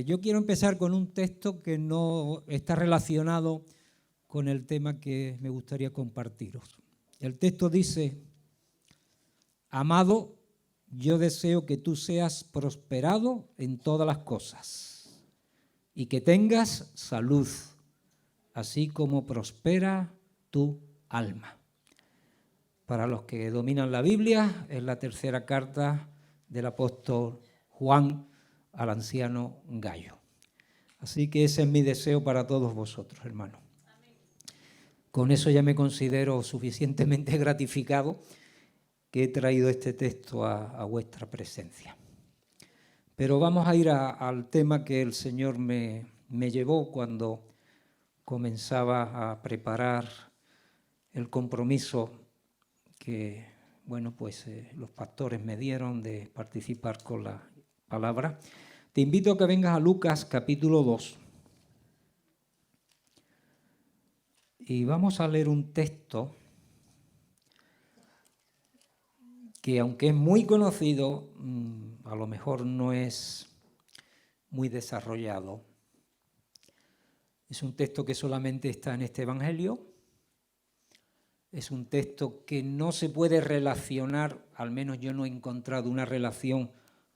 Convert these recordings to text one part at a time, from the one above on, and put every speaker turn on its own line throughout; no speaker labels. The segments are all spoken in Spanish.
Yo quiero empezar con un texto que no está relacionado con el tema que me gustaría compartiros. El texto dice: amado, yo deseo que tú seas prosperado en todas las cosas y que tengas salud, así como prospera tu alma. Para los que dominan la Biblia, es la tercera carta del apóstol Juan al anciano Gallo. Así que ese es mi deseo para todos vosotros, hermanos. Con eso ya me considero suficientemente gratificado que he traído este texto a vuestra presencia. Pero vamos a ir al tema que el Señor me llevó cuando comenzaba a preparar el compromiso que, bueno, pues los pastores me dieron de participar con la palabra. Te invito a que vengas a Lucas capítulo 2. Y vamos a leer un texto que, aunque es muy conocido, a lo mejor no es muy desarrollado. Es un texto que solamente está en este Evangelio. Es un texto que no se puede relacionar, al menos yo no he encontrado una relación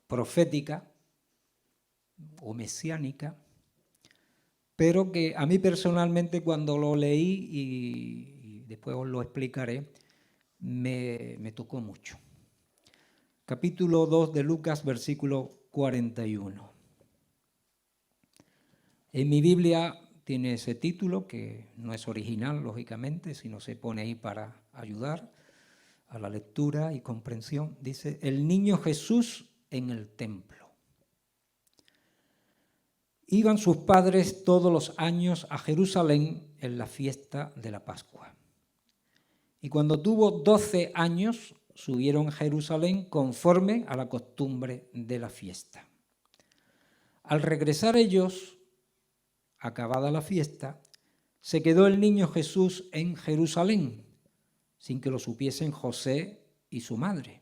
profética o mesiánica, pero que a mí personalmente cuando lo leí, y después os lo explicaré, me tocó mucho. Capítulo 2 de Lucas, versículo 41. En mi Biblia tiene ese título, que no es original, lógicamente, sino se pone ahí para ayudar a la lectura y comprensión. Dice: el niño Jesús en el templo. Iban sus padres todos los años a Jerusalén en la fiesta de la Pascua. Y cuando tuvo 12 años, subieron a Jerusalén conforme a la costumbre de la fiesta. Al regresar ellos, acabada la fiesta, se quedó el niño Jesús en Jerusalén, sin que lo supiesen José y su madre.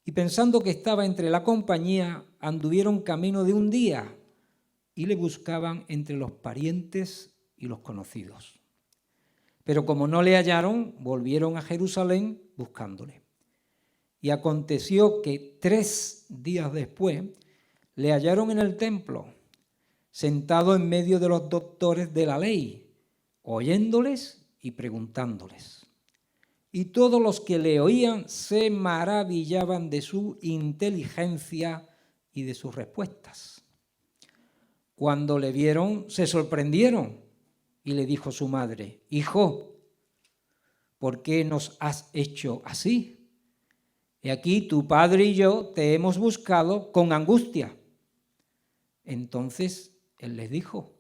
Y pensando que estaba entre la compañía, anduvieron camino de un día y le buscaban entre los parientes y los conocidos. Pero como no le hallaron, volvieron a Jerusalén buscándole. Y aconteció que 3 días después le hallaron en el templo, sentado en medio de los doctores de la ley, oyéndoles y preguntándoles. Y todos los que le oían se maravillaban de su inteligencia y de sus respuestas. Cuando le vieron, se sorprendieron y le dijo su madre: hijo, ¿por qué nos has hecho así? He aquí tu padre y yo te hemos buscado con angustia. Entonces él les dijo: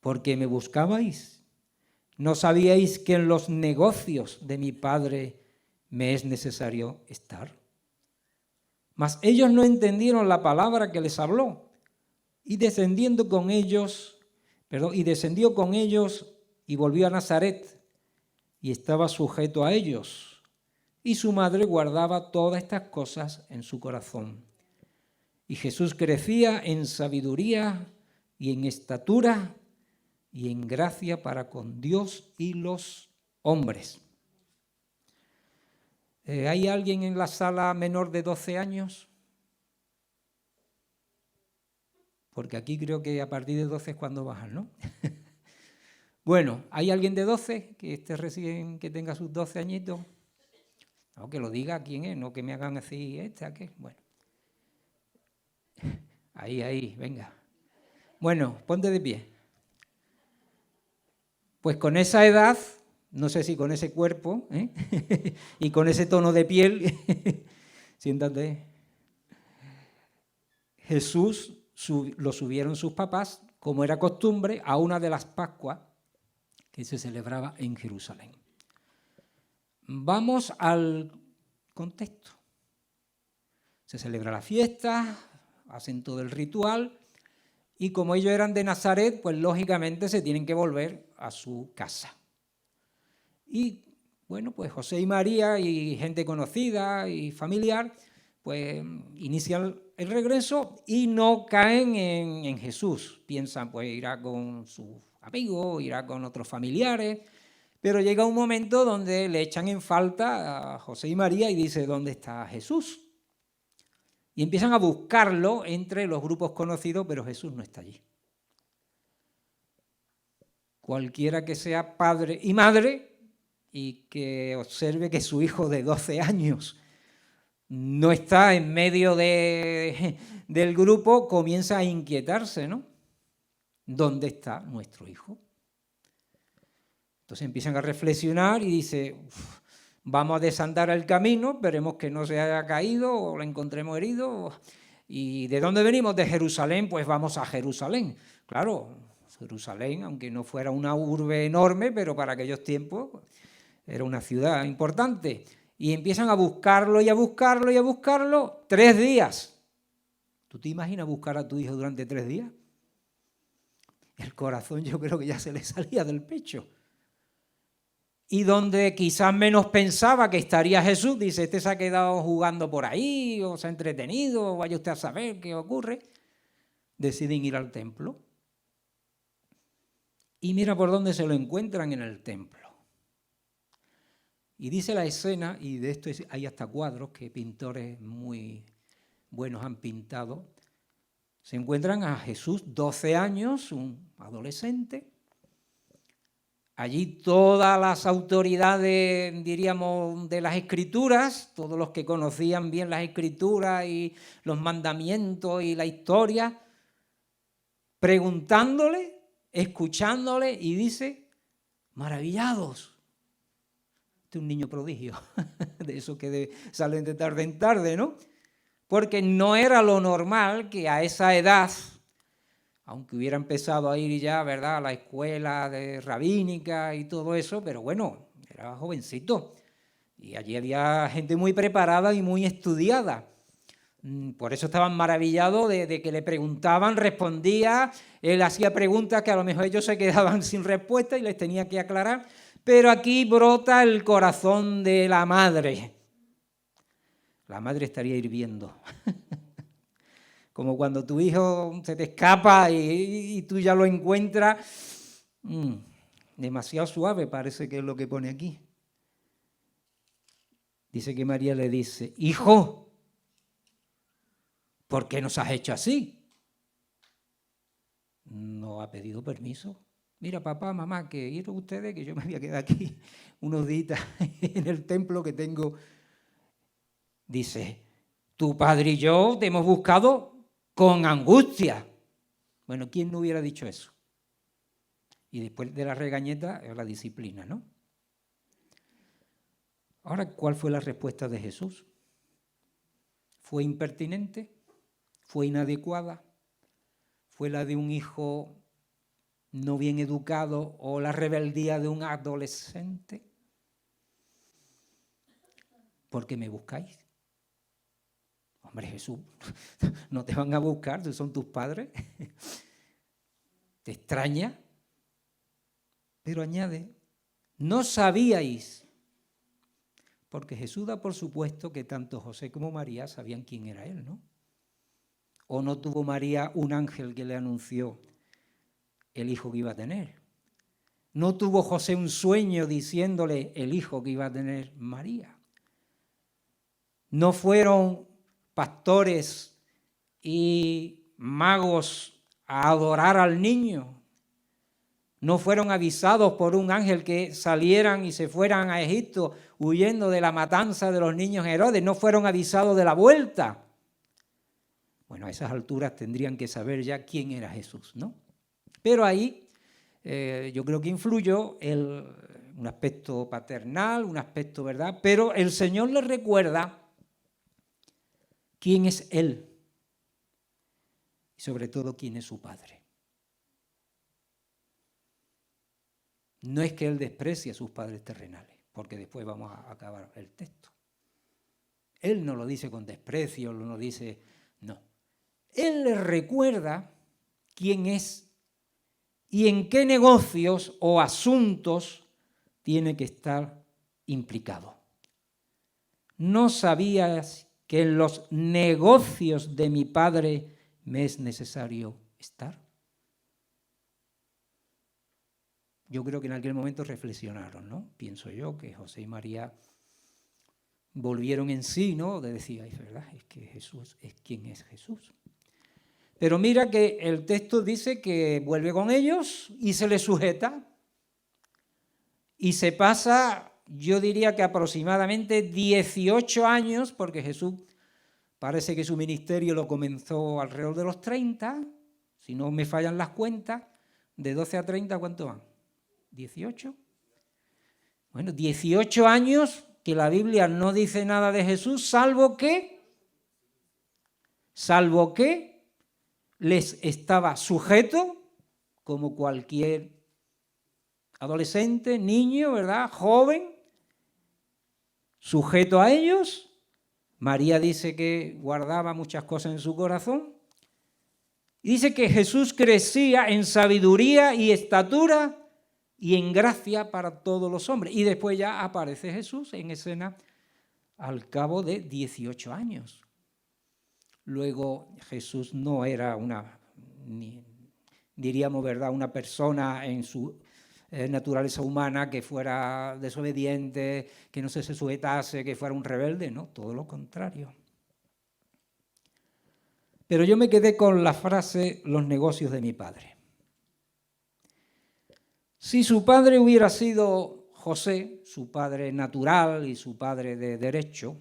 ¿por qué me buscabais? ¿No sabíais que en los negocios de mi padre me es necesario estar? Mas ellos no entendieron la palabra que les habló, y descendió con ellos y volvió a Nazaret, y estaba sujeto a ellos. Y su madre guardaba todas estas cosas en su corazón. Y Jesús crecía en sabiduría y en estatura y en gracia para con Dios y los hombres. ¿Hay alguien en la sala menor de 12 años? Porque aquí creo que a partir de 12 es cuando bajan, ¿no? Bueno, ¿hay alguien de 12 que esté recién, que tenga sus 12 añitos? No, que lo diga quién es, no que me hagan así, aquel. Bueno. Ahí, venga. Bueno, ponte de pie. Pues con esa edad, no sé si con ese cuerpo, y con ese tono de piel, siéntate. Jesús lo subieron sus papás, como era costumbre, a una de las Pascuas que se celebraba en Jerusalén. Vamos al contexto. Se celebra la fiesta, hacen todo el ritual, y como ellos eran de Nazaret, pues lógicamente se tienen que volver a su casa. Y bueno, pues José y María y gente conocida y familiar, pues inician el regreso y no caen en Jesús. Piensan, pues irá con sus amigos, irá con otros familiares, pero llega un momento donde le echan en falta a José y María y dice, ¿dónde está Jesús? Y empiezan a buscarlo entre los grupos conocidos, pero Jesús no está allí. Cualquiera que sea padre y madre y que observe que su hijo de 12 años no está en medio del grupo, comienza a inquietarse, ¿no? ¿Dónde está nuestro hijo? Entonces empiezan a reflexionar y dice, vamos a desandar el camino, esperemos que no se haya caído o lo encontremos herido. ¿Y de dónde venimos? De Jerusalén, pues vamos a Jerusalén. Claro, Jerusalén, aunque no fuera una urbe enorme, pero para aquellos tiempos era una ciudad importante. Y empiezan a buscarlo y a buscarlo y a buscarlo 3 días. ¿Tú te imaginas buscar a tu hijo durante 3 días? El corazón yo creo que ya se le salía del pecho. Y donde quizás menos pensaba que estaría Jesús, dice, este se ha quedado jugando por ahí, o se ha entretenido, o vaya usted a saber qué ocurre. Deciden ir al templo. Y mira por dónde se lo encuentran en el templo. Y dice la escena, y de esto hay hasta cuadros que pintores muy buenos han pintado, se encuentran a Jesús, 12 años, un adolescente. Allí todas las autoridades, diríamos, de las Escrituras, todos los que conocían bien las Escrituras y los mandamientos y la historia, preguntándole, escuchándole, y dice, maravillados. Este es un niño prodigio, de esos que salen de tarde en tarde, ¿no? Porque no era lo normal que a esa edad, aunque hubiera empezado a ir ya, ¿verdad?, a la escuela de rabínica y todo eso, pero bueno, era jovencito. Y allí había gente muy preparada y muy estudiada. Por eso estaban maravillados de que le preguntaban, respondía, él hacía preguntas que a lo mejor ellos se quedaban sin respuesta y les tenía que aclarar. Pero aquí brota el corazón de la madre. La madre estaría hirviendo. Como cuando tu hijo se te escapa y tú ya lo encuentras. Demasiado suave parece que es lo que pone aquí. Dice que María le dice, hijo, ¿por qué nos has hecho así? No ha pedido permiso. Mira, papá, mamá, que ir ustedes, que yo me voy a quedar aquí unos días en el templo que tengo. Dice, tu padre y yo te hemos buscado con angustia. Bueno, ¿quién no hubiera dicho eso? Y después de la regañeta, es la disciplina, ¿no? Ahora, ¿cuál fue la respuesta de Jesús? ¿Fue impertinente? ¿Fue inadecuada? ¿Fue la de un hijo no bien educado o la rebeldía de un adolescente? ¿Por qué me buscáis? Hombre, Jesús, no te van a buscar, son tus padres. ¿Te extraña? Pero añade, no sabíais, porque Jesús da por supuesto que tanto José como María sabían quién era él, ¿no? ¿O no tuvo María un ángel que le anunció el hijo que iba a tener? ¿No tuvo José un sueño diciéndole el hijo que iba a tener María? ¿No fueron pastores y magos a adorar al niño? ¿No fueron avisados por un ángel que salieran y se fueran a Egipto huyendo de la matanza de los niños Herodes? ¿No fueron avisados de la vuelta? Bueno, a esas alturas tendrían que saber ya quién era Jesús, ¿no? Pero ahí yo creo que influyó un aspecto paternal, un aspecto, ¿verdad? Pero el Señor les recuerda quién es Él y sobre todo quién es su Padre. No es que Él desprecie a sus padres terrenales, porque después vamos a acabar el texto. Él no lo dice con desprecio, no lo dice, no. Él les recuerda quién es y en qué negocios o asuntos tiene que estar implicado. ¿No sabías que que en los negocios de mi Padre me es necesario estar? Yo creo que en aquel momento reflexionaron, ¿no? Pienso yo que José y María volvieron en sí, ¿no? De decir, es verdad, es que Jesús es quien es Jesús. Pero mira que el texto dice que vuelve con ellos y se les sujeta. Y se pasa, yo diría que aproximadamente 18 años, porque Jesús parece que su ministerio lo comenzó alrededor de los 30, si no me fallan las cuentas, de 12 a 30, ¿cuánto van? ¿18? Bueno, 18 años que la Biblia no dice nada de Jesús, salvo que les estaba sujeto, como cualquier adolescente, niño, ¿verdad? Joven, sujeto a ellos. María dice que guardaba muchas cosas en su corazón. Y dice que Jesús crecía en sabiduría y estatura y en gracia para todos los hombres. Y después ya aparece Jesús en escena al cabo de 18 años. Luego Jesús no era diríamos, ¿verdad?, una persona en su naturaleza humana que fuera desobediente, que no se sujetase, que fuera un rebelde, no, todo lo contrario. Pero yo me quedé con la frase, los negocios de mi padre. Si su padre hubiera sido José, su padre natural y su padre de derecho,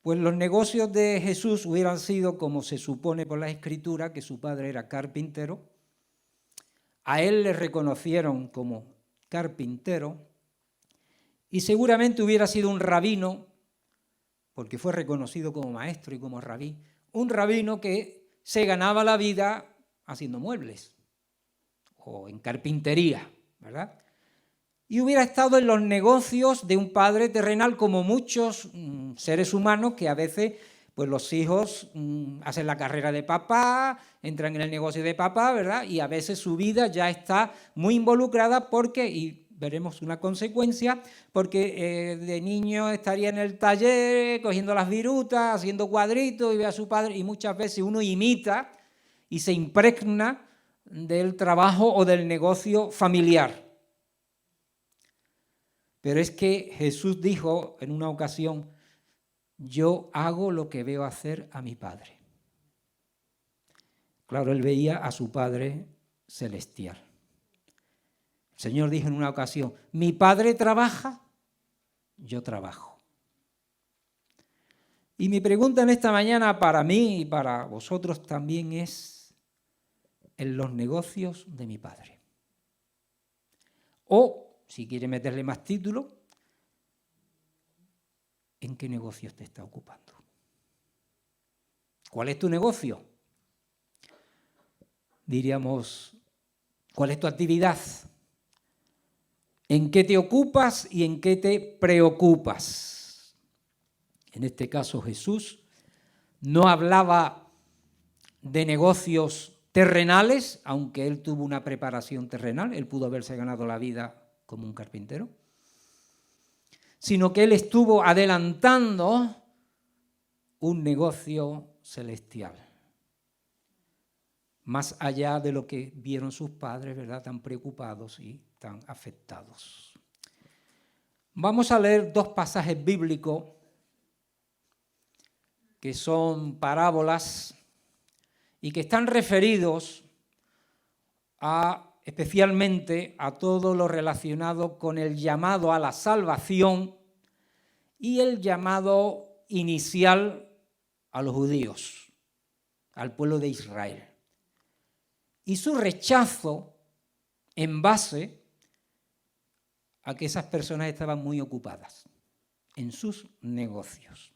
pues los negocios de Jesús hubieran sido, como se supone por la Escritura, que su padre era carpintero. A él le reconocieron como carpintero y seguramente hubiera sido un rabino, porque fue reconocido como maestro y como rabí, un rabino que se ganaba la vida haciendo muebles o en carpintería, ¿verdad? Y hubiera estado en los negocios de un padre terrenal, como muchos seres humanos que a veces pues los hijos hacen la carrera de papá, entran en el negocio de papá, ¿verdad? Y a veces su vida ya está muy involucrada porque, y veremos una consecuencia, porque de niño estaría en el taller cogiendo las virutas, haciendo cuadritos y ve a su padre, y muchas veces uno imita y se impregna del trabajo o del negocio familiar. Pero es que Jesús dijo en una ocasión, yo hago lo que veo hacer a mi Padre. Claro, él veía a su Padre celestial. El Señor dijo en una ocasión, mi Padre trabaja, yo trabajo. Y mi pregunta en esta mañana para mí y para vosotros también es, en los negocios de mi Padre. O, si quiere meterle más título, ¿en qué negocios te está ocupando? ¿Cuál es tu negocio? Diríamos, ¿cuál es tu actividad? ¿En qué te ocupas y en qué te preocupas? En este caso Jesús no hablaba de negocios terrenales, aunque él tuvo una preparación terrenal, él pudo haberse ganado la vida como un carpintero, sino que él estuvo adelantando un negocio celestial, más allá de lo que vieron sus padres, ¿verdad?, tan preocupados y tan afectados. Vamos a leer dos pasajes bíblicos que son parábolas y que están referidos especialmente a todo lo relacionado con el llamado a la salvación y el llamado inicial a los judíos, al pueblo de Israel, y su rechazo en base a que esas personas estaban muy ocupadas en sus negocios.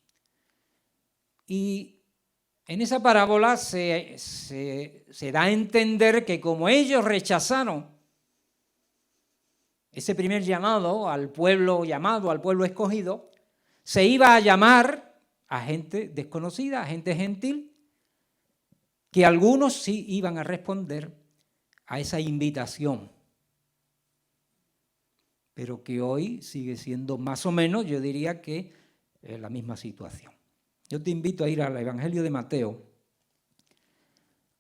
Y en esa parábola se da a entender que como ellos rechazaron ese primer llamado al pueblo escogido, se iba a llamar a gente desconocida, a gente gentil, que algunos sí iban a responder a esa invitación, pero que hoy sigue siendo más o menos, yo diría que la misma situación. Yo te invito a ir al Evangelio de Mateo,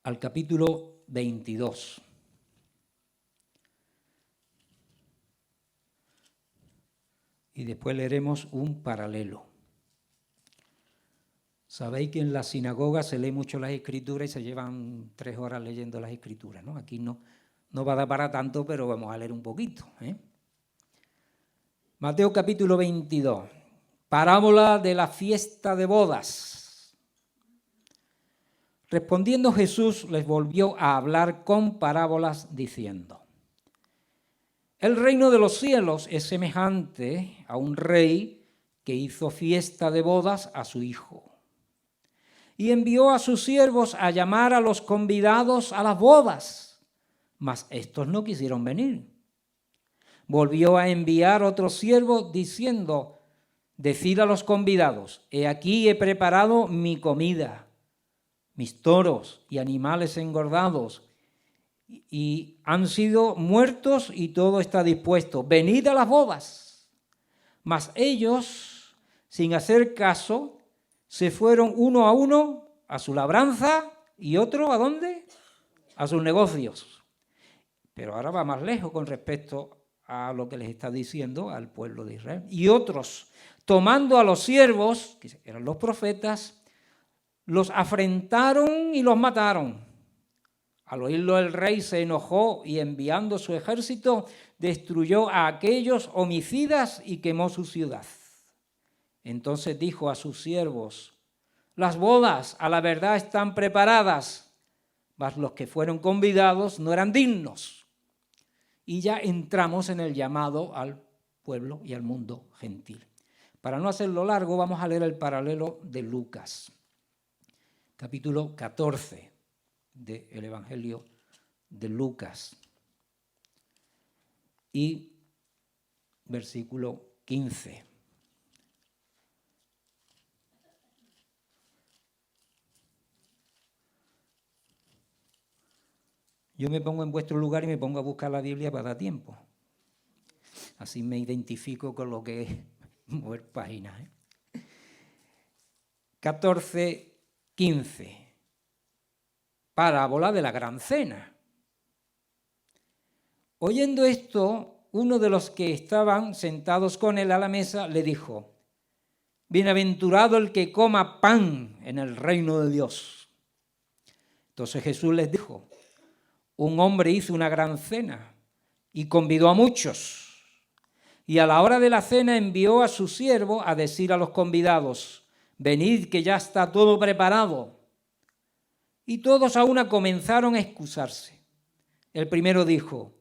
al capítulo 22. Y después leeremos un paralelo. Sabéis que en la sinagoga se lee mucho las Escrituras y se llevan 3 horas leyendo las Escrituras, ¿no? Aquí no va a dar para tanto, pero vamos a leer un poquito, ¿eh? Mateo capítulo 22, parábola de la fiesta de bodas. Respondiendo Jesús les volvió a hablar con parábolas diciendo: el reino de los cielos es semejante a un rey que hizo fiesta de bodas a su hijo y envió a sus siervos a llamar a los convidados a las bodas, mas estos no quisieron venir. Volvió a enviar otro siervo diciendo: decid a los convidados, he aquí he preparado mi comida, mis toros y animales engordados, y han sido muertos y todo está dispuesto. Venid a las bodas. Mas ellos, sin hacer caso, se fueron uno a uno a su labranza y otro, ¿a dónde? A sus negocios. Pero ahora va más lejos con respecto a lo que les está diciendo al pueblo de Israel. Y otros, tomando a los siervos, que eran los profetas, los afrentaron y los mataron. Al oírlo el rey se enojó y enviando su ejército destruyó a aquellos homicidas y quemó su ciudad. Entonces dijo a sus siervos: las bodas a la verdad están preparadas, mas los que fueron convidados no eran dignos. Y ya entramos en el llamado al pueblo y al mundo gentil. Para no hacerlo largo, vamos a leer el paralelo de Lucas, capítulo 14. Del Evangelio de Lucas y versículo 15. Yo me pongo en vuestro lugar y me pongo a buscar la Biblia para dar tiempo. Así me identifico con lo que es mover páginas, ¿eh? 14, 15. Parábola de la gran cena. Oyendo esto, uno de los que estaban sentados con él a la mesa le dijo: bienaventurado el que coma pan en el reino de Dios. Entonces Jesús les dijo: un hombre hizo una gran cena y convidó a muchos. Y a la hora de la cena envió a su siervo a decir a los convidados: venid que ya está todo preparado. Y todos a una comenzaron a excusarse. El primero dijo: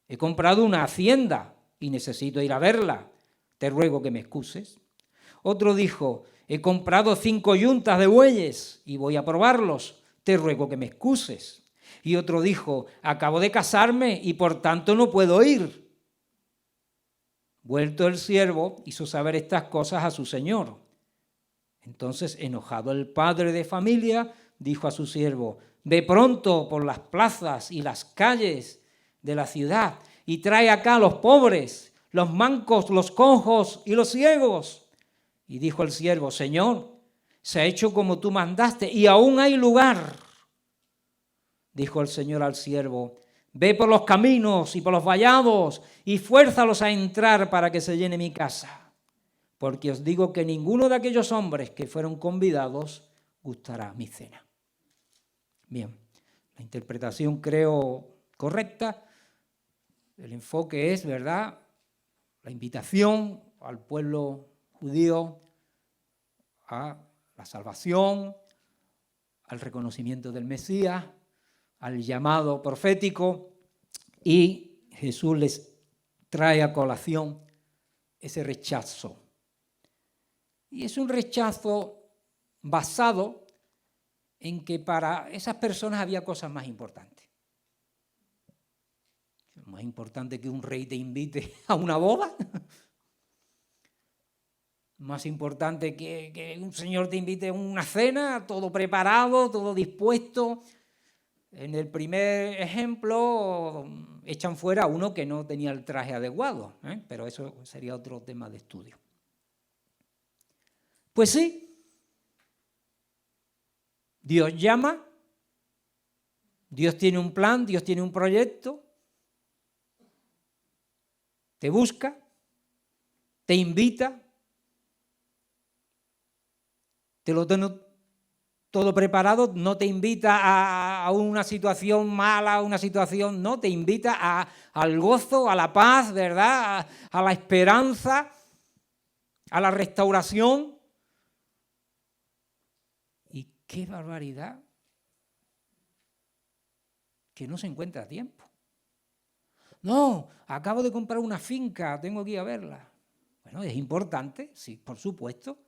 he comprado una hacienda y necesito ir a verla, te ruego que me excuses. Otro dijo: he comprado 5 yuntas de bueyes y voy a probarlos, te ruego que me excuses. Y otro dijo: acabo de casarme y por tanto no puedo ir. Vuelto el siervo, hizo saber estas cosas a su señor. Entonces, enojado el padre de familia, dijo a su siervo: ve pronto por las plazas y las calles de la ciudad y trae acá a los pobres, los mancos, los cojos y los ciegos. Y dijo el siervo: Señor, se ha hecho como tú mandaste y aún hay lugar. Dijo el Señor al siervo: ve por los caminos y por los vallados y fuérzalos a entrar para que se llene mi casa. Porque os digo que ninguno de aquellos hombres que fueron convidados gustará mi cena. Bien, la interpretación creo correcta. El enfoque es, ¿verdad?, la invitación al pueblo judío a la salvación, al reconocimiento del Mesías, al llamado profético, y Jesús les trae a colación ese rechazo. Y es un rechazo basado en que para esas personas había cosas más importantes. Más importante que un rey te invite a una boda. Más importante que un señor te invite a una cena, todo preparado, todo dispuesto. En el primer ejemplo echan fuera a uno que no tenía el traje adecuado, pero eso sería otro tema de estudio. Pues sí, Dios llama, Dios tiene un plan, Dios tiene un proyecto, te busca, te invita, te lo tiene todo preparado, no te invita a una situación mala, a una situación, no, te invita al gozo, a la paz, ¿verdad? A la esperanza, a la restauración. Y qué barbaridad que no se encuentra a tiempo. No, acabo de comprar una finca, tengo que ir a verla. Bueno, es importante, sí, por supuesto.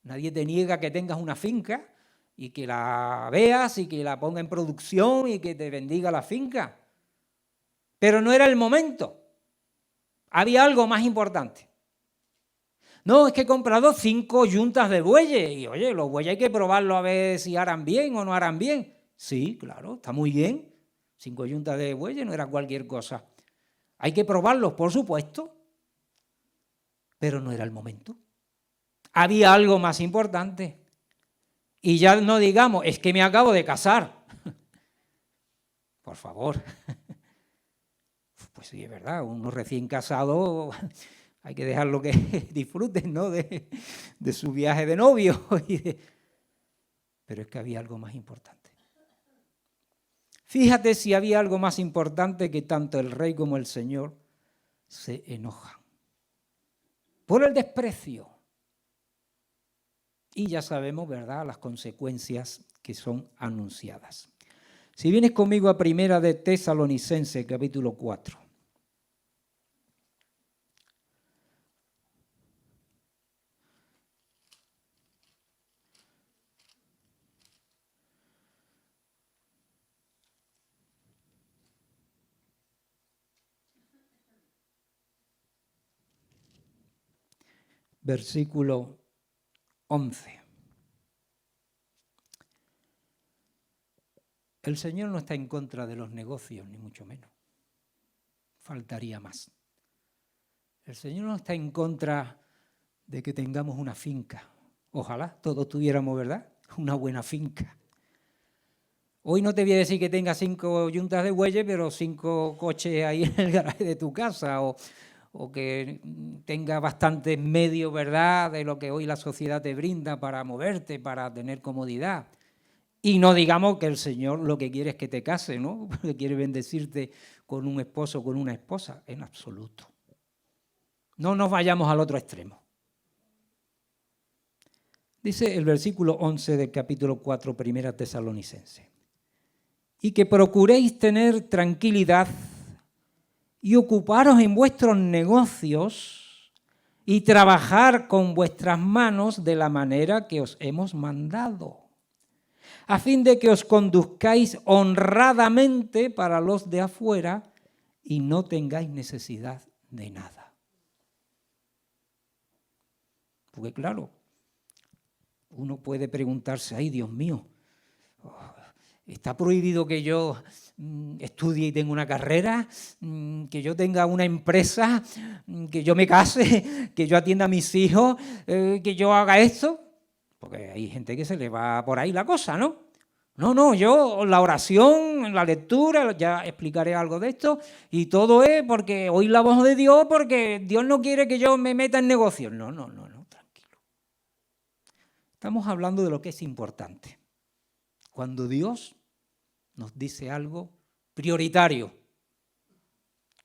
Nadie te niega que tengas una finca y que la veas y que la ponga en producción y que te bendiga la finca. Pero no era el momento. Había algo más importante. No, es que he comprado 5 yuntas de bueyes. Y oye, los bueyes hay que probarlos a ver si harán bien o no harán bien. Sí, claro, está muy bien. 5 yuntas de bueyes no era cualquier cosa. Hay que probarlos, por supuesto. Pero no era el momento. Había algo más importante. Y ya no digamos, es que me acabo de casar. Por favor. Pues sí, es verdad, uno recién casado hay que dejarlo que disfruten, ¿no? de su viaje de novio. Pero es que había algo más importante. Fíjate si había algo más importante que tanto el rey como el Señor se enojan por el desprecio. Y ya sabemos, ¿verdad?, las consecuencias que son anunciadas. Si vienes conmigo a Primera de Tesalonicenses, capítulo 4. Versículo 11. El Señor no está en contra de los negocios, ni mucho menos. Faltaría más. El Señor no está en contra de que tengamos una finca. Ojalá todos tuviéramos, ¿verdad?, una buena finca. Hoy no te voy a decir que tengas 5 yuntas de bueyes, pero 5 coches ahí en el garaje de tu casa, o que tenga bastantes medios, ¿verdad?, de lo que hoy la sociedad te brinda para moverte, para tener comodidad. Y no digamos que el Señor lo que quiere es que te cases, ¿no? Porque quiere bendecirte con un esposo o con una esposa, en absoluto. No nos vayamos al otro extremo. Dice el versículo 11 del capítulo 4, Primera Tesalonicense. Y que procuréis tener tranquilidad y ocuparos en vuestros negocios y trabajar con vuestras manos de la manera que os hemos mandado, a fin de que os conduzcáis honradamente para los de afuera y no tengáis necesidad de nada. Porque claro, uno puede preguntarse, ay Dios mío, ¿está prohibido que yo estudie y tenga una carrera, que yo tenga una empresa, que yo me case, que yo atienda a mis hijos, que yo haga esto? Porque hay gente que se le va por ahí la cosa, ¿no? No, yo la oración, la lectura, ya explicaré algo de esto, y todo es porque oír la voz de Dios, porque Dios no quiere que yo me meta en negocios. No, tranquilo. Estamos hablando de lo que es importante. Cuando Dios nos dice algo prioritario,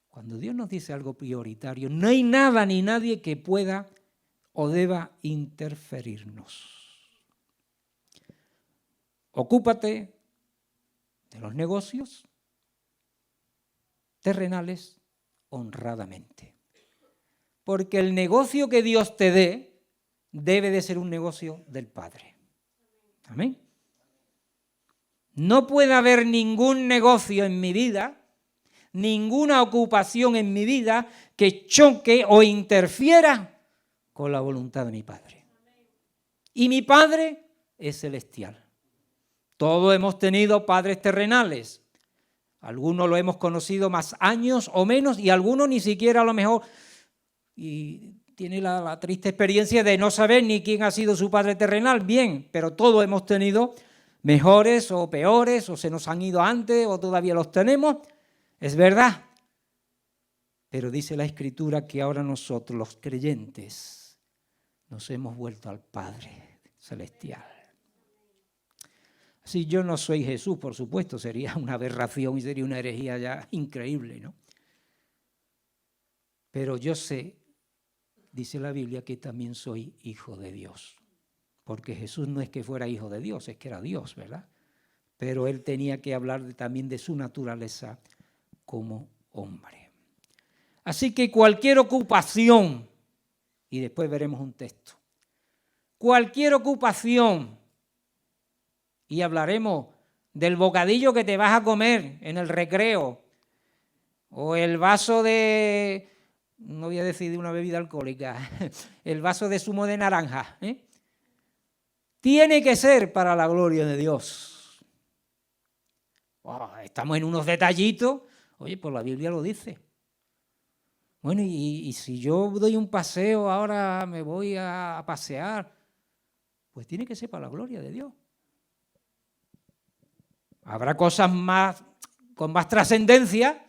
cuando Dios nos dice algo prioritario, no hay nada ni nadie que pueda o deba interferirnos. Ocúpate de los negocios terrenales honradamente. Porque el negocio que Dios te dé debe de ser un negocio del Padre. Amén. No puede haber ningún negocio en mi vida, ninguna ocupación en mi vida que choque o interfiera con la voluntad de mi Padre. Y mi Padre es celestial. Todos hemos tenido padres terrenales. Algunos lo hemos conocido más años o menos y algunos ni siquiera a lo mejor y tiene la triste experiencia de no saber ni quién ha sido su padre terrenal, bien, pero todos hemos tenido mejores o peores, o se nos han ido antes, o todavía los tenemos, es verdad. Pero dice la Escritura que ahora nosotros, los creyentes, nos hemos vuelto al Padre Celestial. Así yo no soy Jesús, por supuesto, sería una aberración y sería una herejía ya increíble, ¿no? Pero yo sé, dice la Biblia, que también soy hijo de Dios. Porque Jesús no es que fuera hijo de Dios, es que era Dios, ¿verdad? Pero él tenía que hablar también de su naturaleza como hombre. Así que cualquier ocupación, y después veremos un texto, cualquier ocupación, y hablaremos del bocadillo que te vas a comer en el recreo, o el vaso de, no voy a decir de una bebida alcohólica, el vaso de zumo de naranja, tiene que ser para la gloria de Dios. Estamos en unos detallitos, oye, pues la Biblia lo dice. Bueno, y si yo doy un paseo, ahora me voy a pasear, pues tiene que ser para la gloria de Dios. Habrá cosas con más trascendencia,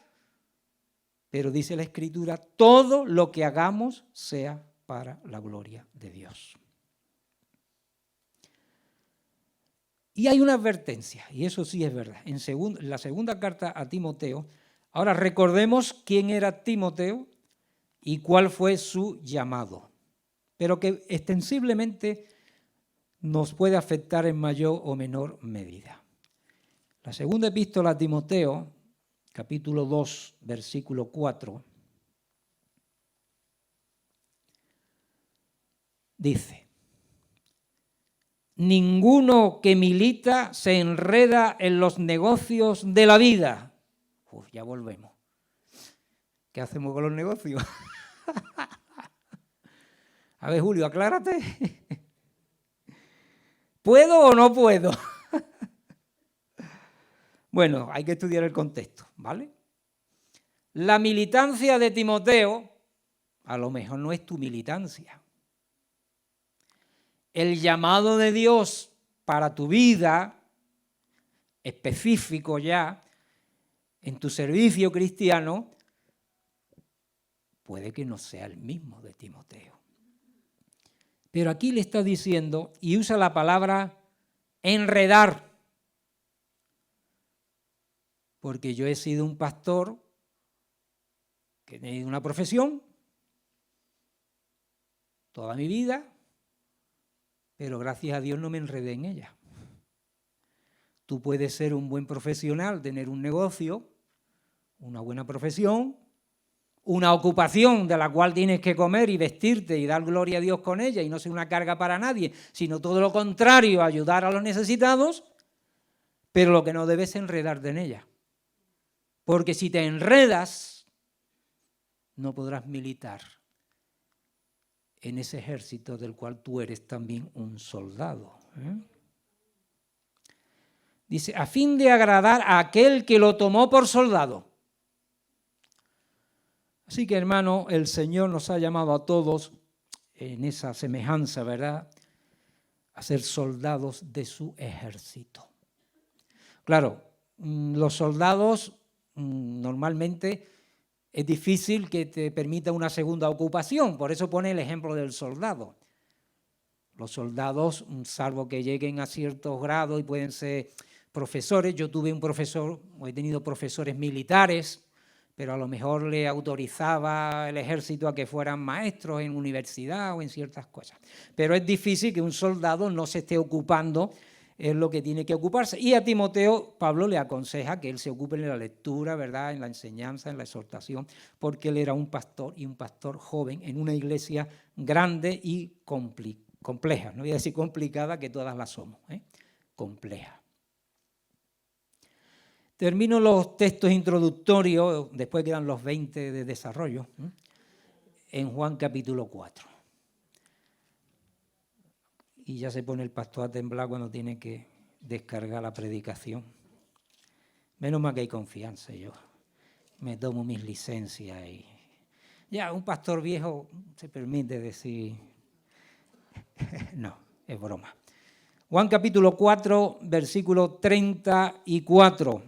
pero dice la Escritura, todo lo que hagamos sea para la gloria de Dios. Y hay una advertencia, y eso sí es verdad. En la segunda carta a Timoteo, ahora recordemos quién era Timoteo y cuál fue su llamado, pero que extensiblemente nos puede afectar en mayor o menor medida. La segunda epístola a Timoteo, capítulo 2, versículo 4, dice: ninguno que milita se enreda en los negocios de la vida. Ya volvemos. ¿Qué hacemos con los negocios? A ver, Julio, aclárate. ¿Puedo o no puedo? Bueno, hay que estudiar el contexto, ¿vale? La militancia de Timoteo, a lo mejor no es tu militancia. El llamado de Dios para tu vida, específico ya, en tu servicio cristiano, puede que no sea el mismo de Timoteo. Pero aquí le está diciendo, y usa la palabra enredar, porque yo he sido un pastor que he tenido una profesión toda mi vida, pero gracias a Dios no me enredé en ella. Tú puedes ser un buen profesional, tener un negocio, una buena profesión, una ocupación de la cual tienes que comer y vestirte y dar gloria a Dios con ella y no ser una carga para nadie, sino todo lo contrario, ayudar a los necesitados, pero lo que no debes es enredarte en ella. Porque si te enredas, no podrás militar en ese ejército del cual tú eres también un soldado. Dice, a fin de agradar a aquel que lo tomó por soldado. Así que, hermano, el Señor nos ha llamado a todos en esa semejanza, ¿verdad?, a ser soldados de su ejército. Claro, los soldados normalmente es difícil que te permita una segunda ocupación, por eso pone el ejemplo del soldado. Los soldados, salvo que lleguen a ciertos grados y pueden ser profesores, yo tuve un profesor, o he tenido profesores militares, pero a lo mejor le autorizaba el ejército a que fueran maestros en universidad o en ciertas cosas. Pero es difícil que un soldado no se esté ocupando en lo que tiene que ocuparse. Y a Timoteo, Pablo le aconseja que él se ocupe en la lectura, ¿verdad?, en la enseñanza, en la exhortación, porque él era un pastor y un pastor joven en una iglesia grande y compleja. No voy a decir complicada, que todas las somos, compleja. Termino los textos introductorios, después quedan los 20 de desarrollo, en Juan capítulo 4. Y ya se pone el pastor a temblar cuando tiene que descargar la predicación. Menos mal que hay confianza, yo me tomo mis licencias y Ya, un pastor viejo se permite decir, no, es broma. Juan capítulo 4, versículo 34.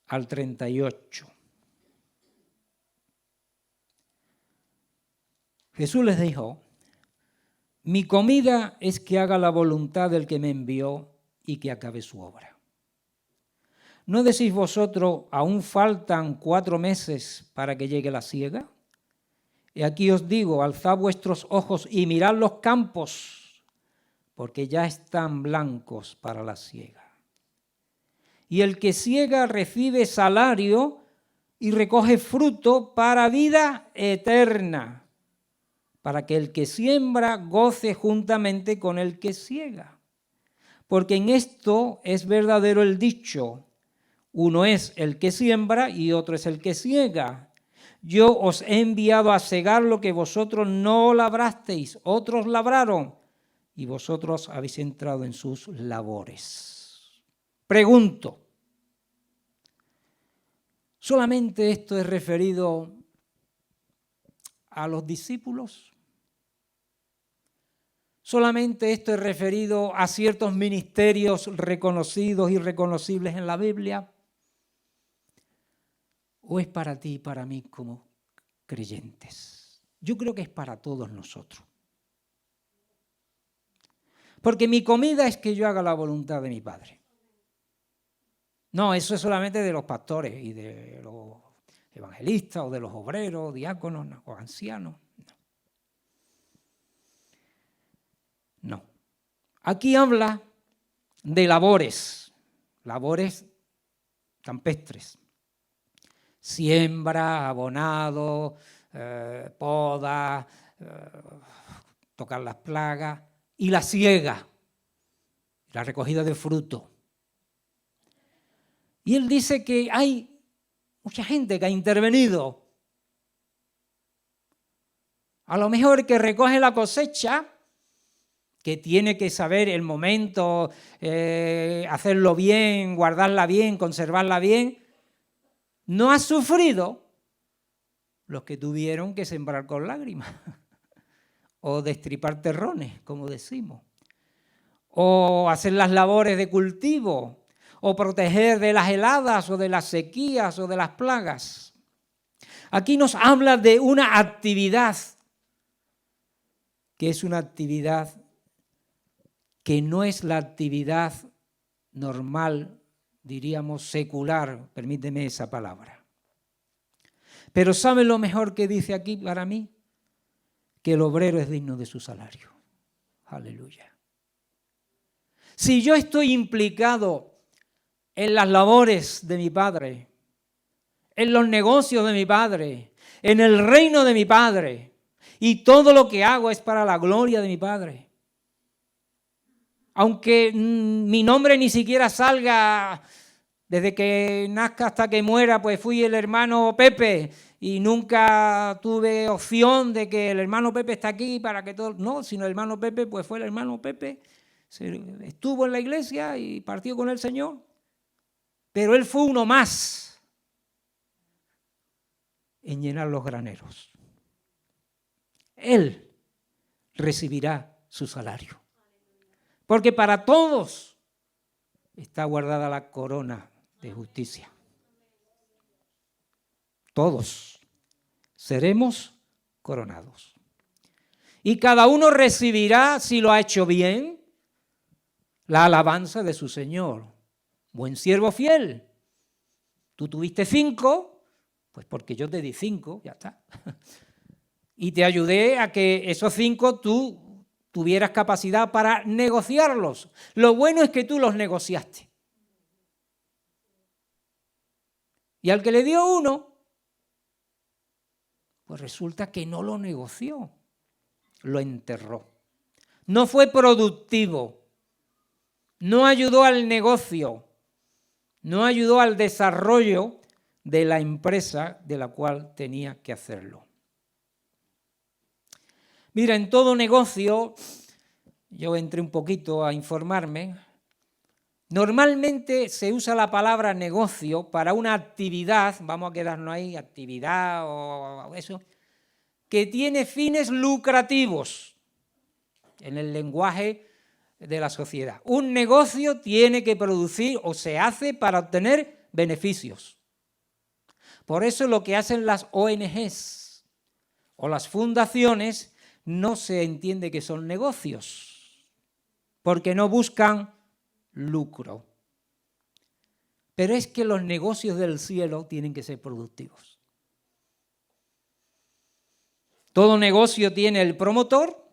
Al 38. Jesús les dijo, mi comida es que haga la voluntad del que me envió y que acabe su obra. ¿No decís vosotros, aún faltan 4 meses para que llegue la siega? Y aquí os digo, alzad vuestros ojos y mirad los campos, porque ya están blancos para la siega. Y el que siega recibe salario y recoge fruto para vida eterna, para que el que siembra goce juntamente con el que siega. Porque en esto es verdadero el dicho, uno es el que siembra y otro es el que siega. Yo os he enviado a segar lo que vosotros no labrasteis, otros labraron y vosotros habéis entrado en sus labores. Pregunto, ¿solamente esto es referido a los discípulos? ¿Solamente esto es referido a ciertos ministerios reconocidos y reconocibles en la Biblia? ¿O es para ti y para mí como creyentes? Yo creo que es para todos nosotros. Porque mi comida es que yo haga la voluntad de mi Padre. No, eso es solamente de los pastores y de los evangelistas o de los obreros, diáconos o ancianos. No. Aquí habla de labores campestres. Siembra, abonado, poda, tocar las plagas y la siega, la recogida de fruto. Y él dice que hay mucha gente que ha intervenido. A lo mejor que recoge la cosecha, que tiene que saber el momento, hacerlo bien, guardarla bien, conservarla bien, no ha sufrido los que tuvieron que sembrar con lágrimas o destripar terrones, como decimos, o hacer las labores de cultivo, o proteger de las heladas o de las sequías o de las plagas. Aquí nos habla de una actividad que es una actividad que no es la actividad normal, diríamos secular, permíteme esa palabra. Pero ¿saben lo mejor que dice aquí para mí? Que el obrero es digno de su salario. Aleluya. Si yo estoy implicado en las labores de mi Padre, en los negocios de mi Padre, en el reino de mi Padre, y todo lo que hago es para la gloria de mi Padre, aunque mi nombre ni siquiera salga, desde que nazca hasta que muera, pues fui el hermano Pepe y nunca tuve opción de que el hermano Pepe está aquí para que todo... No, sino el hermano Pepe, pues fue el hermano Pepe, estuvo en la iglesia y partió con el Señor, pero él fue uno más en llenar los graneros. Él recibirá su salario. Porque para todos está guardada la corona de justicia. Todos seremos coronados. Y cada uno recibirá, si lo ha hecho bien, la alabanza de su Señor. Buen siervo fiel. Tú tuviste 5, pues porque yo te di 5, ya está. Y te ayudé a que esos 5 tú tuvieras capacidad para negociarlos. Lo bueno es que tú los negociaste. Y al que le dio 1, pues resulta que no lo negoció, lo enterró. No fue productivo, no ayudó al negocio, no ayudó al desarrollo de la empresa de la cual tenía que hacerlo. Mira, en todo negocio, yo entré un poquito a informarme, Normalmente se usa la palabra negocio para una actividad, vamos a quedarnos ahí, actividad o eso, que tiene fines lucrativos en el lenguaje de la sociedad. Un negocio tiene que producir o se hace para obtener beneficios. Por eso lo que hacen las ONGs o las fundaciones no se entiende que son negocios, porque no buscan lucro. Pero es que los negocios del cielo tienen que ser productivos. Todo negocio tiene el promotor,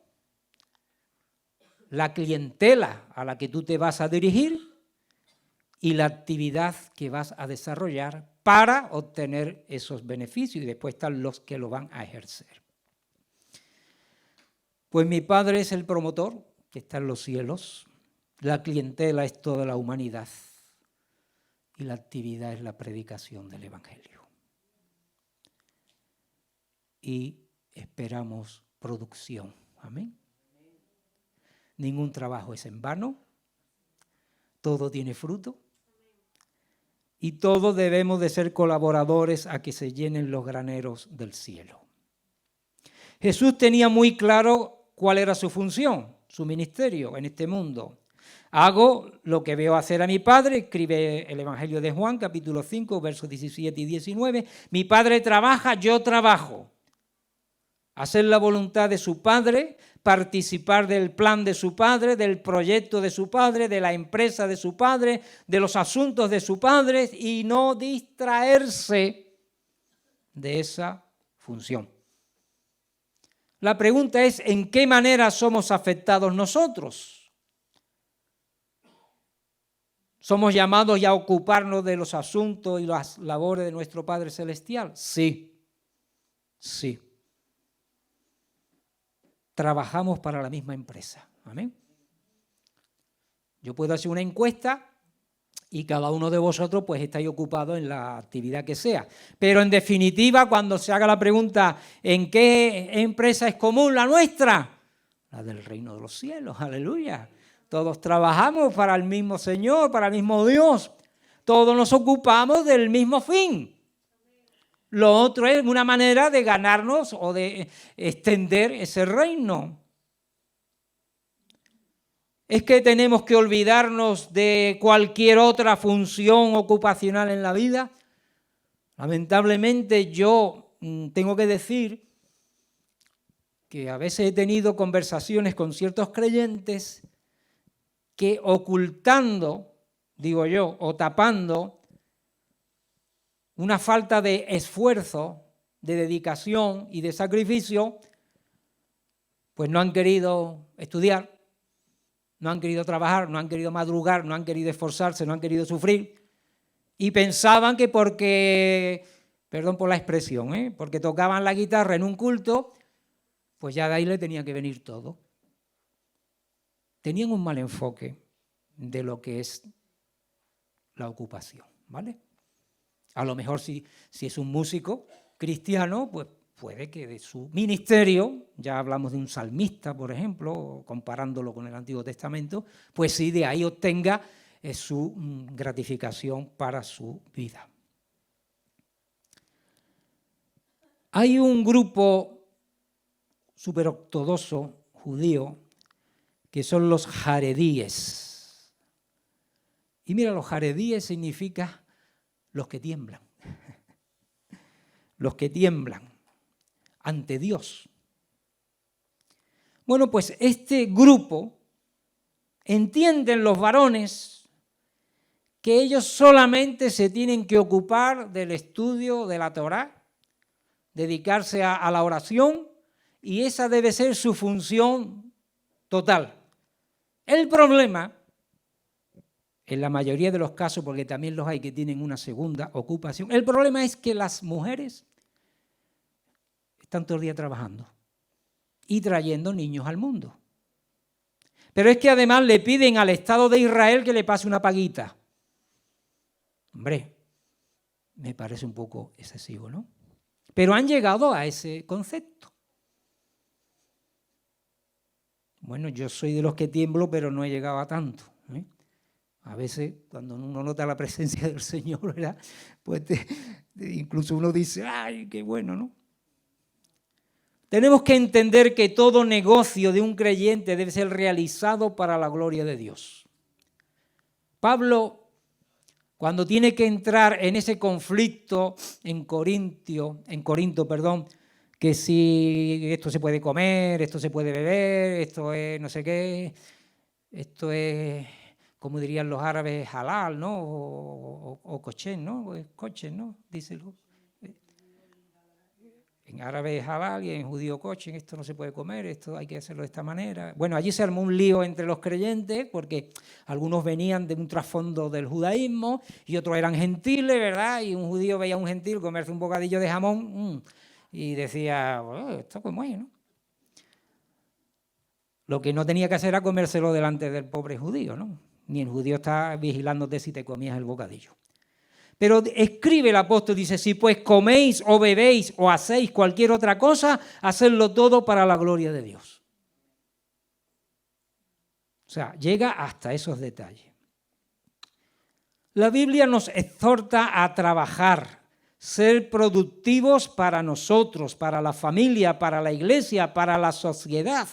la clientela a la que tú te vas a dirigir y la actividad que vas a desarrollar para obtener esos beneficios, y después están los que lo van a ejercer. Pues mi Padre es el promotor, que está en los cielos, la clientela es toda la humanidad y la actividad es la predicación del Evangelio. Y esperamos producción. Amén. Ningún trabajo es en vano, todo tiene fruto y todos debemos de ser colaboradores a que se llenen los graneros del cielo. Jesús tenía muy claro cuál era su función, su ministerio en este mundo. Hago lo que veo hacer a mi Padre, escribe el Evangelio de Juan, capítulo 5, versos 17 y 19. Mi Padre trabaja, yo trabajo. Hacer la voluntad de su Padre, participar del plan de su Padre, del proyecto de su Padre, de la empresa de su Padre, de los asuntos de su Padre y no distraerse de esa función. La pregunta es, ¿en qué manera somos afectados nosotros? ¿Somos llamados ya a ocuparnos de los asuntos y las labores de nuestro Padre Celestial? Sí, sí. Trabajamos para la misma empresa. Amén. Yo puedo hacer una encuesta y cada uno de vosotros pues estáis ocupados en la actividad que sea. Pero en definitiva, cuando se haga la pregunta ¿en qué empresa es común la nuestra? La del reino de los cielos, aleluya. Todos trabajamos para el mismo Señor, para el mismo Dios. Todos nos ocupamos del mismo fin. Lo otro es una manera de ganarnos o de extender ese reino. ¿Es que tenemos que olvidarnos de cualquier otra función ocupacional en la vida? Lamentablemente yo tengo que decir que a veces he tenido conversaciones con ciertos creyentes que ocultando, digo yo, o tapando una falta de esfuerzo, de dedicación y de sacrificio, pues no han querido estudiar, no han querido trabajar, no han querido madrugar, no han querido esforzarse, no han querido sufrir, y pensaban que porque, perdón por la expresión, porque tocaban la guitarra en un culto, pues ya de ahí le tenía que venir todo. Tenían un mal enfoque de lo que es la ocupación, ¿vale? A lo mejor si es un músico cristiano, pues puede que de su ministerio, ya hablamos de un salmista, por ejemplo, comparándolo con el Antiguo Testamento, pues sí, de ahí obtenga su gratificación para su vida. Hay un grupo superortodoxo judío que son los jaredíes. Y mira, los jaredíes significa los que tiemblan. Los que tiemblan ante Dios. Bueno, pues este grupo entienden los varones que ellos solamente se tienen que ocupar del estudio de la Torá, dedicarse a la oración, y esa debe ser su función total. El problema, en la mayoría de los casos, porque también los hay que tienen una segunda ocupación, el problema es que las mujeres están todo el día trabajando y trayendo niños al mundo. Pero es que además le piden al Estado de Israel que le pase una paguita. Hombre, me parece un poco excesivo, ¿no? Pero han llegado a ese concepto. Bueno, yo soy de los que tiemblo, pero no he llegado a tanto, ¿eh? A veces, cuando uno nota la presencia del Señor, ¿verdad? Pues incluso uno dice, ¡ay, qué bueno!, ¿no? Tenemos que entender que todo negocio de un creyente debe ser realizado para la gloria de Dios. Pablo, cuando tiene que entrar en ese conflicto en Corinto, que si esto se puede comer, esto se puede beber, esto es no sé qué, esto es, como dirían los árabes, halal, ¿no? O cochen, ¿no? Cochen, ¿no? Díselo. En árabe es halal y en judío cochen, esto no se puede comer, esto hay que hacerlo de esta manera. Bueno, allí se armó un lío entre los creyentes porque algunos venían de un trasfondo del judaísmo y otros eran gentiles, ¿verdad? Y un judío veía a un gentil comerse un bocadillo de jamón y decía, bueno, esto pues bueno. Lo que no tenía que hacer era comérselo delante del pobre judío, ¿no? Ni el judío está vigilándote si te comías el bocadillo. Pero escribe el apóstol, dice, si pues coméis o bebéis o hacéis cualquier otra cosa, hacedlo todo para la gloria de Dios. O sea, llega hasta esos detalles. La Biblia nos exhorta a trabajar, ser productivos para nosotros, para la familia, para la iglesia, para la sociedad.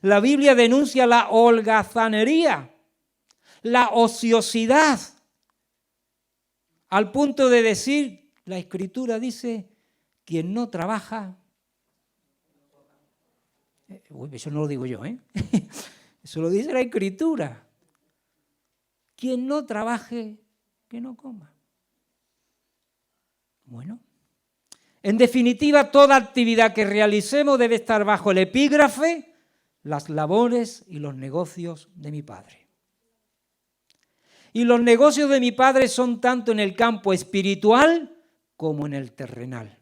La Biblia denuncia la holgazanería, la ociosidad, al punto de decir, la Escritura dice, quien no trabaja, eso no lo digo yo, eso lo dice la Escritura, quien no trabaje, que no coma. Bueno, en definitiva, toda actividad que realicemos debe estar bajo el epígrafe, las labores y los negocios de mi Padre. Y los negocios de mi Padre son tanto en el campo espiritual como en el terrenal.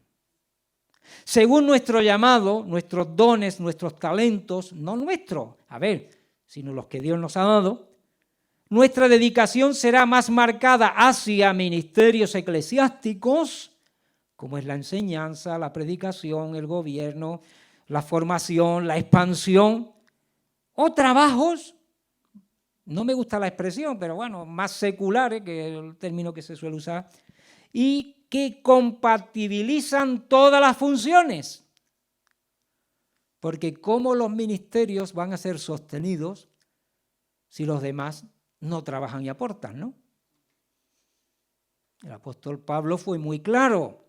Según nuestro llamado, nuestros dones, nuestros talentos, no nuestros, sino los que Dios nos ha dado, nuestra dedicación será más marcada hacia ministerios eclesiásticos, como es la enseñanza, la predicación, el gobierno, la formación, la expansión, o trabajos, no me gusta la expresión, pero bueno, más seculares, que es el término que se suele usar, y que compatibilizan todas las funciones. Porque ¿cómo los ministerios van a ser sostenidos si los demás no trabajan y aportan, ¿no? El apóstol Pablo fue muy claro.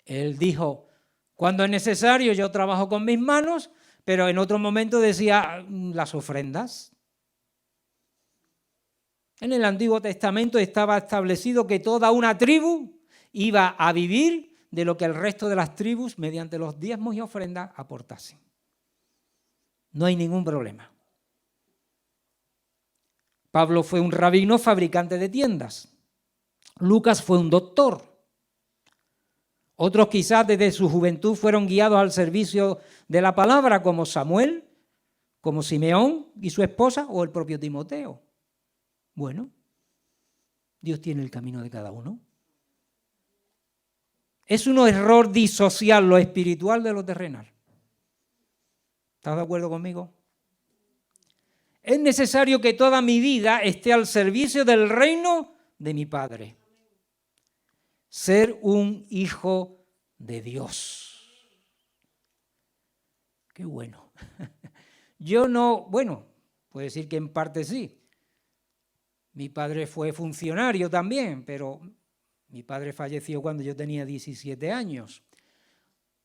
Él dijo, cuando es necesario yo trabajo con mis manos, pero en otro momento decía las ofrendas. En el Antiguo Testamento estaba establecido que toda una tribu iba a vivir de lo que el resto de las tribus, mediante los diezmos y ofrendas, aportasen. No hay ningún problema. Pablo fue un rabino fabricante de tiendas. Lucas fue un doctor. Otros quizás desde su juventud fueron guiados al servicio de la palabra, como Samuel, como Simeón y su esposa, o el propio Timoteo. Bueno, Dios tiene el camino de cada uno. Es un error disociar lo espiritual de lo terrenal. ¿Estás de acuerdo conmigo? Es necesario que toda mi vida esté al servicio del reino de mi Padre. Ser un hijo de Dios. Qué bueno. Yo no, bueno, puedo decir que en parte sí. Mi padre fue funcionario también, pero mi padre falleció cuando yo tenía 17 años.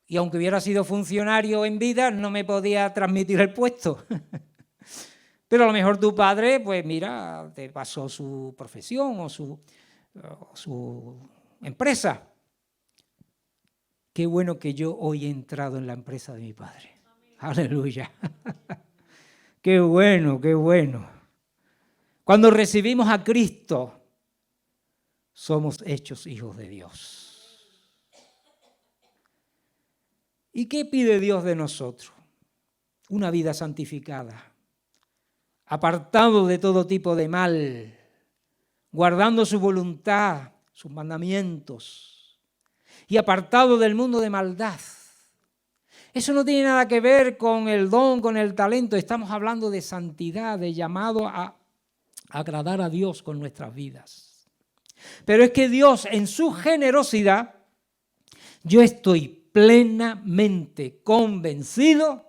Y aunque hubiera sido funcionario en vida, no me podía transmitir el puesto. Pero a lo mejor tu padre, pues mira, te pasó su profesión o su empresa. Qué bueno que yo hoy he entrado en la empresa de mi padre. Aleluya. Qué bueno, qué bueno. Cuando recibimos a Cristo, somos hechos hijos de Dios. ¿Y qué pide Dios de nosotros? Una vida santificada, apartado de todo tipo de mal, guardando su voluntad, sus mandamientos, y apartado del mundo de maldad. Eso no tiene nada que ver con el don, con el talento. Estamos hablando de santidad, de llamado a agradar a Dios con nuestras vidas. Pero es que Dios, en su generosidad, yo estoy plenamente convencido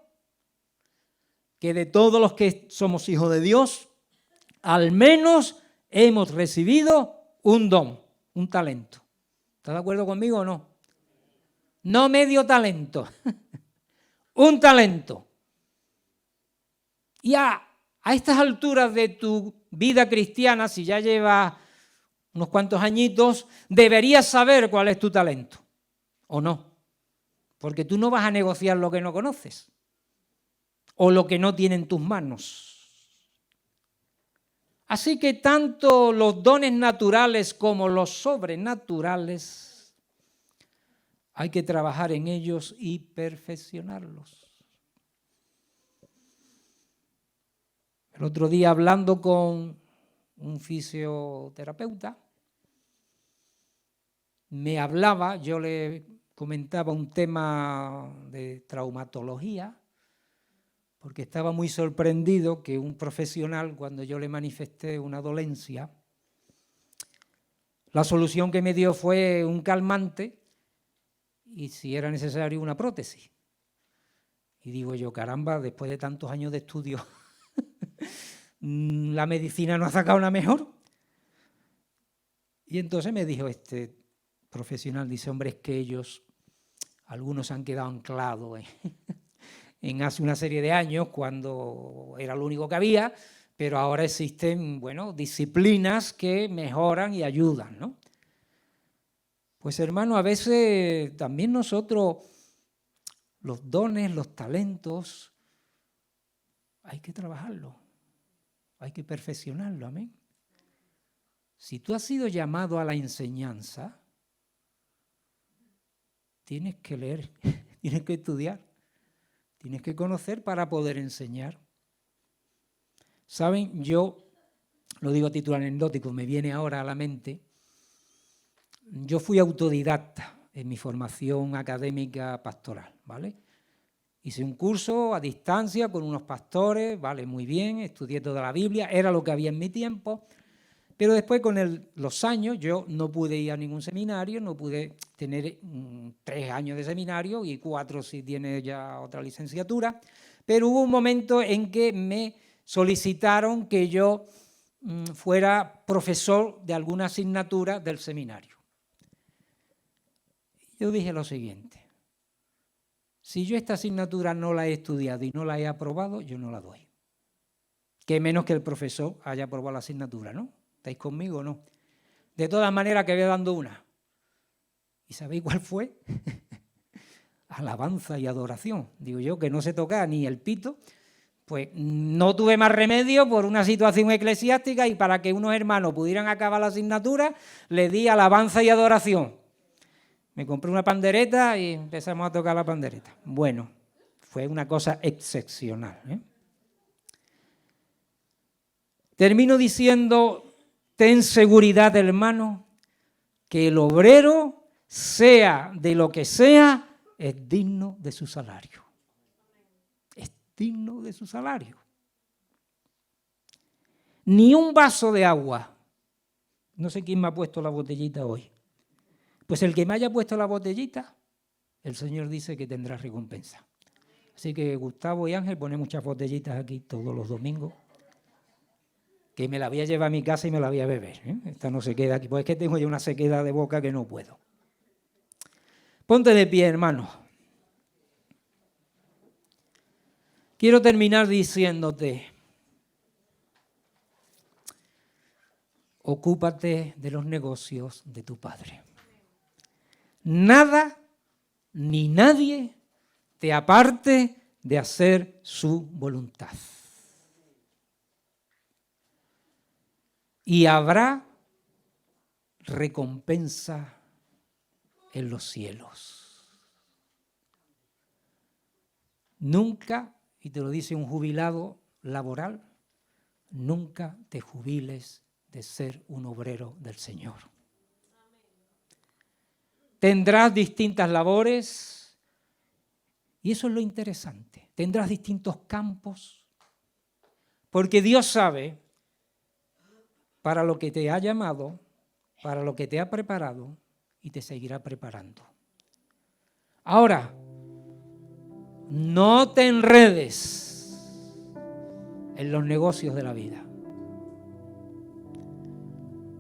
que de todos los que somos hijos de Dios, al menos hemos recibido un don, un talento. ¿Estás de acuerdo conmigo o no? No medio talento, un talento. Y a estas alturas de tu vida cristiana, si ya llevas unos cuantos añitos, deberías saber cuál es tu talento, ¿o no? Porque tú no vas a negociar lo que no conoces o lo que no tiene en tus manos. Así que tanto los dones naturales como los sobrenaturales hay que trabajar en ellos y perfeccionarlos. El otro día, hablando con un fisioterapeuta, me hablaba, yo le comentaba un tema de traumatología, porque estaba muy sorprendido que un profesional, cuando yo le manifesté una dolencia, la solución que me dio fue un calmante y, si era necesario, una prótesis. Y digo yo, caramba, después de tantos años de estudio, ¿la medicina no ha sacado una mejor? Y entonces me dijo este profesional, dice, hombre, es que ellos, algunos han quedado anclados en hace una serie de años, cuando era lo único que había, pero ahora existen, bueno, disciplinas que mejoran y ayudan, ¿no? Pues, hermano, a veces también nosotros, los dones, los talentos, hay que trabajarlos, hay que perfeccionarlo, amén. Si tú has sido llamado a la enseñanza, tienes que leer, tienes que estudiar, tienes que conocer para poder enseñar. Saben, yo lo digo a título anecdótico, me viene ahora a la mente, yo fui autodidacta en mi formación académica pastoral, ¿vale? Hice un curso a distancia con unos pastores, vale, muy bien, estudié toda la Biblia, era lo que había en mi tiempo, pero después con los años yo no pude ir a ningún seminario, no pude tener 3 años de seminario y 4 si tiene ya otra licenciatura, pero hubo un momento en que me solicitaron que yo fuera profesor de alguna asignatura del seminario. Yo dije lo siguiente, si yo esta asignatura no la he estudiado y no la he aprobado, yo no la doy. Que menos que el profesor haya aprobado la asignatura, ¿no? ¿Estáis conmigo o no? De todas maneras, que voy dando una. ¿Y sabéis cuál fue? Alabanza y adoración. Digo yo, que no se toca ni el pito. Pues no tuve más remedio por una situación eclesiástica y para que unos hermanos pudieran acabar la asignatura, le di alabanza y adoración. Me compré una pandereta y empezamos a tocar la pandereta. Bueno, fue una cosa excepcional, ¿eh? Termino diciendo, ten seguridad, hermano, que el obrero, sea de lo que sea, es digno de su salario. Es digno de su salario. Ni un vaso de agua. No sé quién me ha puesto la botellita hoy. Pues el que me haya puesto la botellita, el Señor dice que tendrá recompensa. Así que Gustavo y Ángel, ponen muchas botellitas aquí todos los domingos, que me la voy a llevar a mi casa y me la voy a beber, ¿eh? Esta no se queda aquí, pues es que tengo ya una sequedad de boca que no puedo. Ponte de pie, hermano. Quiero terminar diciéndote, ocúpate de los negocios de tu Padre. Nada ni nadie te aparte de hacer su voluntad. Y habrá recompensa en los cielos. Nunca, y te lo dice un jubilado laboral, nunca te jubiles de ser un obrero del Señor. Tendrás distintas labores y eso es lo interesante. Tendrás distintos campos porque Dios sabe para lo que te ha llamado, para lo que te ha preparado y te seguirá preparando. Ahora, no te enredes en los negocios de la vida.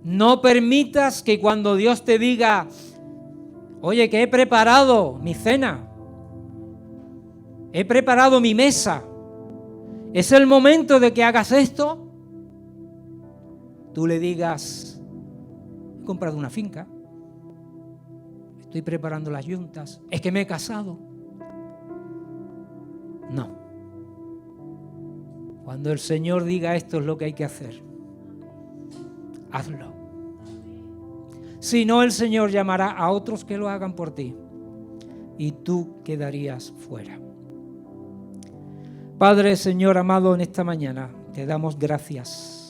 No permitas que cuando Dios te diga, oye, que he preparado mi cena, he preparado mi mesa, es el momento de que hagas esto, tú le digas, he comprado una finca, estoy preparando las yuntas, es que me he casado. No. Cuando el Señor diga esto es lo que hay que hacer, hazlo. Si no, el Señor llamará a otros que lo hagan por ti y tú quedarías fuera. Padre, Señor amado, en esta mañana te damos gracias